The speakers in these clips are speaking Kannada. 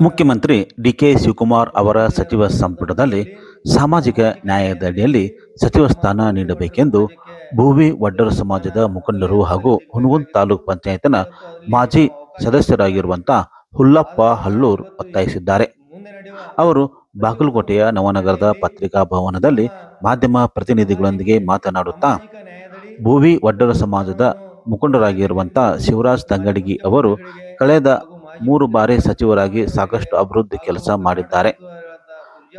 ಮುಖ್ಯಮಂತ್ರಿ ಡಿಕೆ ಶಿವಕುಮಾರ್ ಅವರ ಸಚಿವ ಸಂಪುಟದಲ್ಲಿ ಸಾಮಾಜಿಕ ನ್ಯಾಯದ ಅಡಿಯಲ್ಲಿ ಸಚಿವ ಸ್ಥಾನ ನೀಡಬೇಕೆಂದು ಭೂವಿ ವಡ್ಡರ ಸಮಾಜದ ಮುಖಂಡರು ಹಾಗೂ ಹುನಗುಂದ ತಾಲೂಕು ಪಂಚಾಯತ್ನ ಮಾಜಿ ಸದಸ್ಯರಾಗಿರುವಂಥ ಹುಲ್ಲಪ್ಪ ಹಲ್ಲೂರ್ ಒತ್ತಾಯಿಸಿದ್ದಾರೆ. ಅವರು ಬಾಗಲಕೋಟೆಯ ನವನಗರದ ಪತ್ರಿಕಾ ಭವನದಲ್ಲಿ ಮಾಧ್ಯಮ ಪ್ರತಿನಿಧಿಗಳೊಂದಿಗೆ ಮಾತನಾಡುತ್ತಾ, ಭೂವಿ ವಡ್ಡರ ಸಮಾಜದ ಮುಖಂಡರಾಗಿರುವಂಥ ಶಿವರಾಜ್ ತಂಗಡಗಿ ಅವರು ಕಳೆದ 3 ಬಾರಿ ಸಚಿವರಾಗಿ ಸಾಕಷ್ಟು ಅಭಿವೃದ್ಧಿ ಕೆಲಸ ಮಾಡಿದ್ದಾರೆ.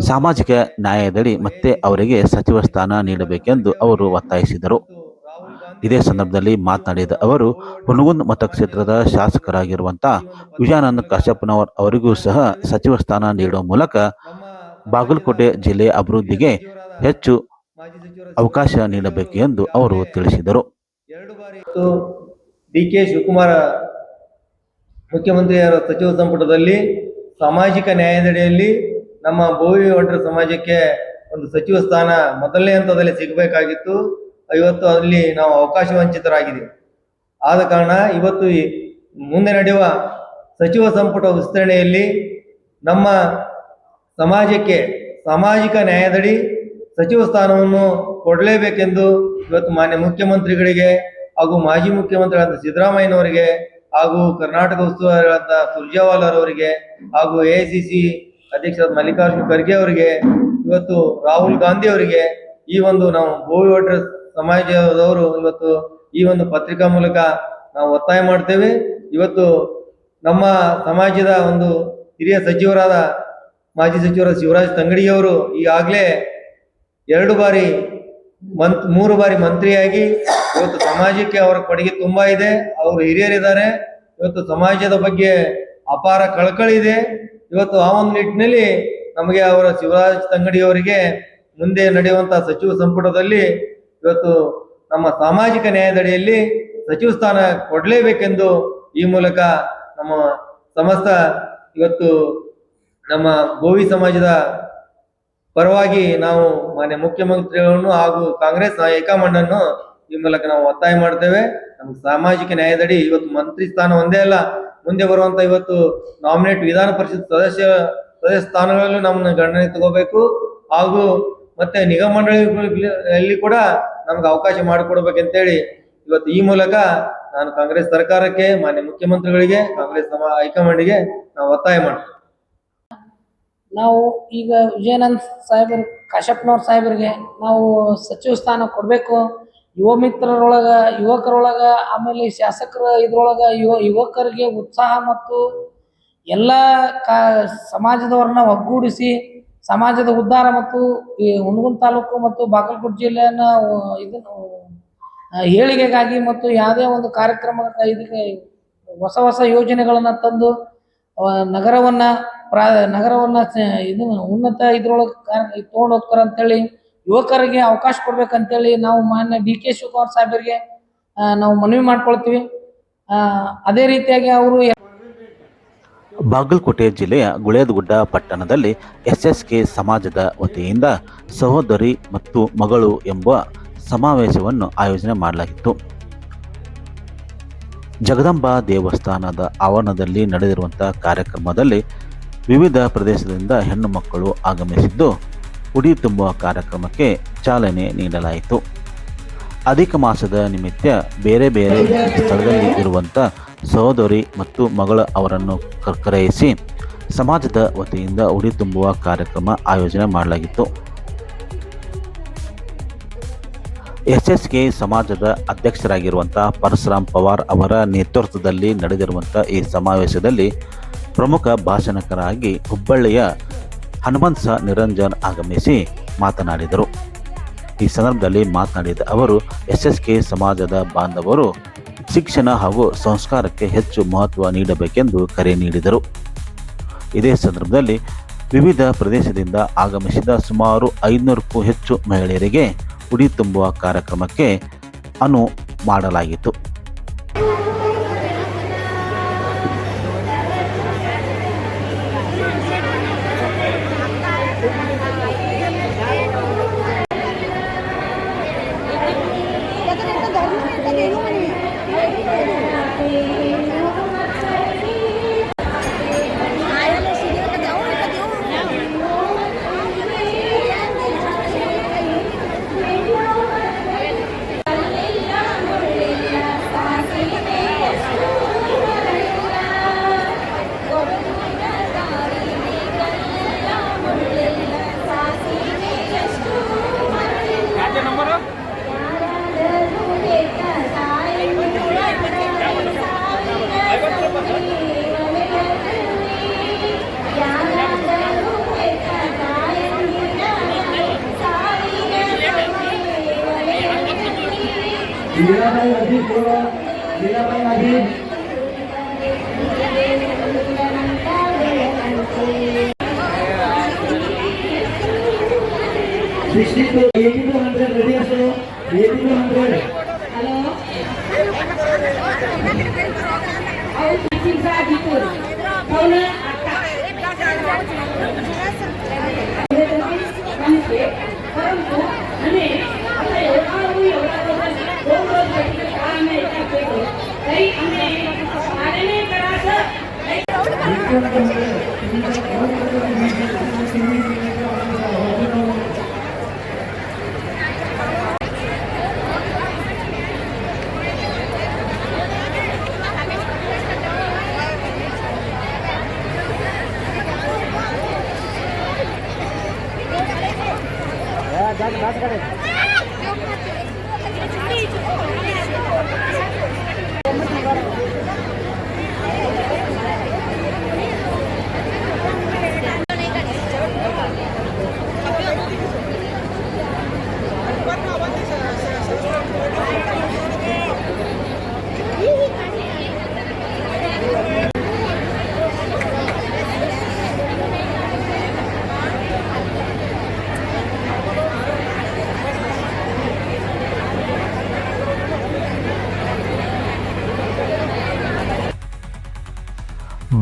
ಸಾಮಾಜಿಕ ನ್ಯಾಯದಡಿ ಮತ್ತೆ ಅವರಿಗೆ ಸಚಿವ ಸ್ಥಾನ ನೀಡಬೇಕೆಂದು ಅವರು ಒತ್ತಾಯಿಸಿದರು. ಇದೇ ಸಂದರ್ಭದಲ್ಲಿ ಮಾತನಾಡಿದ ಅವರು, ಹುನಗುಂದ ಮತಕ್ಷೇತ್ರದ ಶಾಸಕರಾಗಿರುವಂಥ ವಿಜಯಾನಂದ ಕಾಶ್ಯಪ್ಪನವರ್ ಅವರಿಗೂ ಸಹ ಸಚಿವ ಸ್ಥಾನ ನೀಡುವ ಮೂಲಕ ಬಾಗಲಕೋಟೆ ಜಿಲ್ಲೆಯ ಅಭಿವೃದ್ಧಿಗೆ ಹೆಚ್ಚು ಅವಕಾಶ ನೀಡಬೇಕು ಎಂದು ಅವರು ತಿಳಿಸಿದರು. ಡಿಕೆ ಶಿವಕುಮಾರ್ ಮುಖ್ಯಮಂತ್ರಿಯವರ ಸಚಿವ ಸಂಪುಟದಲ್ಲಿ ಸಾಮಾಜಿಕ ನ್ಯಾಯದಡಿಯಲ್ಲಿ ನಮ್ಮ ಭೋವಿ ವಡ್ಡರ ಸಮಾಜಕ್ಕೆ ಒಂದು ಸಚಿವ ಸ್ಥಾನ ಮೊದಲನೇ ಹಂತದಲ್ಲಿ ಸಿಗಬೇಕಾಗಿತ್ತು. ಇವತ್ತು ಅಲ್ಲಿ ನಾವು ಅವಕಾಶ ವಂಚಿತರಾಗಿದ್ದೀವಿ. ಆದ ಕಾರಣ ಇವತ್ತು ಮುಂದೆ ನಡೆಯುವ ಸಚಿವ ಸಂಪುಟ ವಿಸ್ತರಣೆಯಲ್ಲಿ ನಮ್ಮ ಸಮಾಜಕ್ಕೆ ಸಾಮಾಜಿಕ ನ್ಯಾಯದಡಿ ಸಚಿವ ಸ್ಥಾನವನ್ನು ಕೊಡಲೇಬೇಕೆಂದು ಇವತ್ತು ಮಾನ್ಯ ಮುಖ್ಯಮಂತ್ರಿಗಳಿಗೆ ಹಾಗೂ ಮಾಜಿ ಮುಖ್ಯಮಂತ್ರಿಗಳಾದ ಸಿದ್ದರಾಮಯ್ಯನವರಿಗೆ ಹಾಗೂ ಕರ್ನಾಟಕ ಉಸ್ತುವಾರಿಗಳಾದ ಸುರ್ಜೇವಾಲಾ ಅವರಿಗೆ ಹಾಗೂ AICC ಅಧ್ಯಕ್ಷರಾದ ಮಲ್ಲಿಕಾರ್ಜುನ ಖರ್ಗೆ ಅವರಿಗೆ, ಇವತ್ತು ರಾಹುಲ್ ಗಾಂಧಿ ಅವರಿಗೆ ಈ ಒಂದು ನಾವು ಭೋವಿ ವಡ್ಡರ ಸಮಾಜದವರು ಇವತ್ತು ಈ ಒಂದು ಪತ್ರಿಕಾ ಮೂಲಕ ನಾವು ಒತ್ತಾಯ ಮಾಡ್ತೇವೆ. ಇವತ್ತು ನಮ್ಮ ಸಮಾಜದ ಒಂದು ಹಿರಿಯ ಸಚಿವರಾದ ಮಾಜಿ ಸಚಿವರಾದ ಶಿವರಾಜ್ ತಂಗಡಗಿ ಅವರು ಈಗಾಗಲೇ 3 ಬಾರಿ ಮಂತ್ರಿಯಾಗಿ ಇವತ್ತು ಸಮಾಜಕ್ಕೆ ಅವರ ಕೊಡುಗೆ ತುಂಬಾ ಇದೆ. ಅವರು ಹಿರಿಯರಿದ್ದಾರೆ. ಇವತ್ತು ಸಮಾಜದ ಬಗ್ಗೆ ಅಪಾರ ಕಳಕಳಿ ಇದೆ. ಇವತ್ತು ಆ ಒಂದು ನಿಟ್ಟಿನಲ್ಲಿ ನಮಗೆ ಅವರ ಶಿವರಾಜ್ ತಂಗಡಗಿ ಅವರಿಗೆ ಮುಂದೆ ನಡೆಯುವಂತಹ ಸಚಿವ ಸಂಪುಟದಲ್ಲಿ ಇವತ್ತು ನಮ್ಮ ಸಾಮಾಜಿಕ ನ್ಯಾಯದಡಿಯಲ್ಲಿ ಸಚಿವ ಸ್ಥಾನ ಕೊಡಲೇಬೇಕೆಂದು ಈ ಮೂಲಕ ನಮ್ಮ ಸಮಸ್ತ ಇವತ್ತು ನಮ್ಮ ಭೋವಿ ಸಮಾಜದ ಪರವಾಗಿ ನಾವು ಮಾನ್ಯ ಮುಖ್ಯಮಂತ್ರಿಗಳನ್ನು ಹಾಗೂ ಕಾಂಗ್ರೆಸ್ ಹೈಕಮಾಂಡ್ ಅನ್ನು ಈ ಮೂಲಕ ನಾವು ಒತ್ತಾಯ ಮಾಡ್ತೇವೆ. ನಮ್ಗೆ ಸಾಮಾಜಿಕ ನ್ಯಾಯದಡಿ ಇವತ್ತು ಮಂತ್ರಿ ಸ್ಥಾನ ಒಂದೇ ಅಲ್ಲ, ಮುಂದೆ ಬರುವಂತ ಇವತ್ತು ನಾಮಿನೇಟ್ ವಿಧಾನ ಪರಿಷತ್ ಸದಸ್ಯ ಸ್ಥಾನಗಳಲ್ಲೂ ನಮ್ಮನ್ನ ಗಣನೆ ತಗೋಬೇಕು. ಹಾಗೂ ಮತ್ತೆ ನಿಗಮ ಮಂಡಳಿಯಲ್ಲಿ ಕೂಡ ನಮ್ಗೆ ಅವಕಾಶ ಮಾಡಿಕೊಡ್ಬೇಕಂತೇಳಿ ಇವತ್ತು ಈ ಮೂಲಕ ನಾನು ಕಾಂಗ್ರೆಸ್ ಸರ್ಕಾರಕ್ಕೆ, ಮಾನ್ಯ ಮುಖ್ಯಮಂತ್ರಿಗಳಿಗೆ, ಕಾಂಗ್ರೆಸ್ ಹೈಕಮಾಂಡ್ಗೆ ನಾವು ಒತ್ತಾಯ ಮಾಡ್ತೇವೆ. ನಾವು ಈಗ ವಿಜಯಾನಂದ ಸಾಹೇಬರ್ ಕಾಶ್ಯಪ್ಪನವ್ರ ಸಾಹೇಬರಿಗೆ ನಾವು ಸಚಿವ ಸ್ಥಾನ ಕೊಡಬೇಕು. ಯುವಕರೊಳಗ ಆಮೇಲೆ ಶಾಸಕರ ಇದ್ರೊಳಗೆ ಯುವಕರಿಗೆ ಉತ್ಸಾಹ ಮತ್ತು ಎಲ್ಲ ಸಮಾಜದವ್ರನ್ನ ಒಗ್ಗೂಡಿಸಿ ಸಮಾಜದ ಉದ್ಧಾರ ಮತ್ತು ಈ ಹುನಗುಂದ ತಾಲೂಕು ಮತ್ತು ಬಾಗಲಕೋಟೆ ಜಿಲ್ಲೆಯನ್ನು ಇದನ್ನು ಏಳಿಗೆಗಾಗಿ ಮತ್ತು ಯಾವುದೇ ಒಂದು ಕಾರ್ಯಕ್ರಮ ಇದಕ್ಕೆ ಹೊಸ ಯೋಜನೆಗಳನ್ನು ತಂದು ನಗರವನ್ನು ಇದು ಉನ್ನತ ಇದ್ರೊಳಗೆ ತೊಗೊಂಡು ಹೋಗ್ತಾರೆ ಅಂತೇಳಿ ಯುವಕರಿಗೆ ಅವಕಾಶ ಕೊಡ್ಬೇಕಂತೇಳಿ ನಾವು ಮಾನ್ಯ ಡಿಕೆ ಶಿವಕುಮಾರ್ ಸಾಹೇಬರಿಗೆ ನಾವು ಮನವಿ ಮಾಡ್ಕೊಳ್ತೀವಿ. ಅದೇ ರೀತಿಯಾಗಿ ಅವರು ಬಾಗಲಕೋಟೆ ಜಿಲ್ಲೆಯ ಗುಳೇದಗುಡ್ಡ ಪಟ್ಟಣದಲ್ಲಿ SSK ಸಮಾಜದ ವತಿಯಿಂದ ಸಹೋದರಿ ಮತ್ತು ಮಗಳು ಎಂಬ ಸಮಾವೇಶವನ್ನು ಆಯೋಜನೆ ಮಾಡಲಾಗಿತ್ತು. ಜಗದಂಬಾ ದೇವಸ್ಥಾನದ ಆವರಣದಲ್ಲಿ ನಡೆದಿರುವಂಥ ಕಾರ್ಯಕ್ರಮದಲ್ಲಿ ವಿವಿಧ ಪ್ರದೇಶದಿಂದ ಹೆಣ್ಣು ಮಕ್ಕಳು ಆಗಮಿಸಿದ್ದು ಉಡಿ ತುಂಬುವ ಕಾರ್ಯಕ್ರಮಕ್ಕೆ ಚಾಲನೆ ನೀಡಲಾಯಿತು. ಅಧಿಕ ಮಾಸದ ನಿಮಿತ್ತ ಬೇರೆ ಬೇರೆ ಸ್ಥಳದಲ್ಲಿ ಇರುವಂಥ ಸಹೋದರಿ ಮತ್ತು ಮಗಳ ಅವರನ್ನು ಕರೆಯಿಸಿ ಸಮಾಜದ ವತಿಯಿಂದ ಉಡಿ ತುಂಬುವ ಕಾರ್ಯಕ್ರಮ ಆಯೋಜನೆ ಮಾಡಲಾಗಿತ್ತು. SSK ಸಮಾಜದ ಅಧ್ಯಕ್ಷರಾಗಿರುವಂಥ ಪರಶುರಾಮ್ ಪವಾರ್ ಅವರ ನೇತೃತ್ವದಲ್ಲಿ ನಡೆದಿರುವಂಥ ಈ ಸಮಾವೇಶದಲ್ಲಿ ಪ್ರಮುಖ ಭಾಷಣಕಾರರಾಗಿ ಹುಬ್ಬಳ್ಳಿಯ ಹನುಮಂತ ನಿರಂಜನ್ ಆಗಮಿಸಿ ಮಾತನಾಡಿದರು. ಈ ಸಂದರ್ಭದಲ್ಲಿ ಮಾತನಾಡಿದ ಅವರು, SSK ಸಮಾಜದ ಬಾಂಧವರು ಶಿಕ್ಷಣ ಹಾಗೂ ಸಂಸ್ಕಾರಕ್ಕೆ ಹೆಚ್ಚು ಮಹತ್ವ ನೀಡಬೇಕೆಂದು ಕರೆ ನೀಡಿದರು. ಇದೇ ಸಂದರ್ಭದಲ್ಲಿ ವಿವಿಧ ಪ್ರದೇಶದಿಂದ ಆಗಮಿಸಿದ ಸುಮಾರು 500ಕ್ಕೂ ಹೆಚ್ಚು ಮಹಿಳೆಯರಿಗೆ ಉಡಿ ತುಂಬುವ ಕಾರ್ಯಕ್ರಮಕ್ಕೆ ಮಾಡಲಾಗಿತ್ತು. लीलाबाई अजीत लीलाबाई अजीत ready असो 8200 Halo. Aku cinta gitu. Kau nak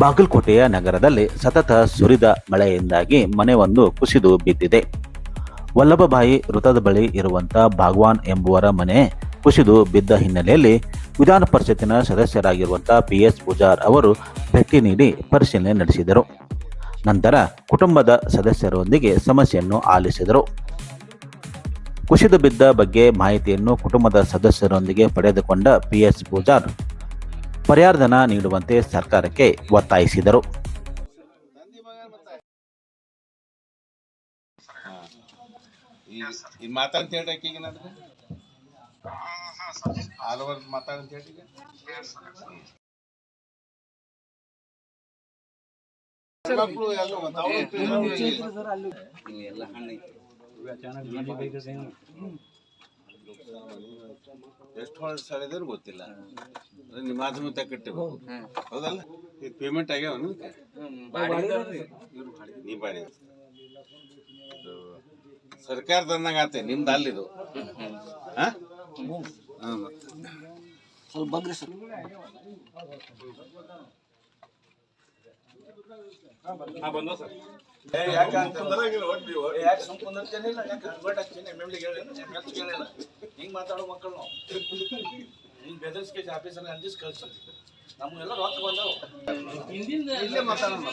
ಬಾಗಲಕೋಟೆಯ ನಗರದಲ್ಲಿ ಸತತ ಸುರಿದ ಮಳೆಯಿಂದಾಗಿ ಮನೆಯೊಂದು ಕುಸಿದು ಬಿದ್ದಿದೆ. ವಲ್ಲಭಭಾಯಿ ವೃತ್ತದ ಬಳಿ ಇರುವಂಥ ಭಾಗವಾನ್ ಎಂಬುವರ ಮನೆ ಕುಸಿದು ಬಿದ್ದ ಹಿನ್ನೆಲೆಯಲ್ಲಿ ವಿಧಾನ ಪರಿಷತ್ತಿನ ಸದಸ್ಯರಾಗಿರುವಂಥ PS ಪೂಜಾರ್ ಅವರು ಭೇಟಿ ನೀಡಿ ಪರಿಶೀಲನೆ ನಡೆಸಿದರು. ನಂತರ ಕುಟುಂಬದ ಸದಸ್ಯರೊಂದಿಗೆ ಸಮಸ್ಯೆಯನ್ನು ಆಲಿಸಿದರು. ಕುಸಿದು ಬಿದ್ದ ಬಗ್ಗೆ ಮಾಹಿತಿಯನ್ನು ಕುಟುಂಬದ ಸದಸ್ಯರೊಂದಿಗೆ ಪಡೆದುಕೊಂಡ PS ಪೂಜಾರ್ ಪರಿಹಾರಧನ ನೀಡುವಂತೆ ಸರ್ಕಾರಕ್ಕೆ ಒತ್ತಾಯಿಸಿದರು. ಮಾತಾಡ್ತ ಹೇಳ್ರಿ ಆಕಿಗೆ ಮಾತಾಡಂತ ಹೇಳ್ರಿ ಮಕ್ಕಳು ಎಲ್ಲ ಎಷ್ಟು ಹೊಳ ಸರಿದ್ರು ಗೊತ್ತಿಲ್ಲ. ನಿಮ್ಮ ಮಾಧ್ಯಮ ಕಟ್ಟಿಬೇಕು ಹೌದಲ್ಲ. ಇದು ಪೇಮೆಂಟ್ ಆಗ್ಯಾವ ನೀ ಬಾಡಿ ಸರ್ಕಾರ ತಂದಂಗ ಆತೆ ನಿಮ್ದು ಅಲ್ಲಿದು ಸ್ವಲ್ಪ ಬಂದ್ರಿ ಸರ್. ಬಂದ ಸರ್ ಹಿಂಗ್ ಮಾತಾಡೋ ಮಕ್ಕಳು ನಾವು ಹಿಂಗ್ ಬೆದರ್ಸ್ಕೆ ಆಫೀಸಲ್ಲಿ ಅಂಜಿಸ್ ಕಳ್ಸಿ ನಮ್ಗೆಲ್ಲ ರೊಕ್ಕ ಬಂದವು ಇಲ್ಲೇ ಮಾತಾಡೋಣ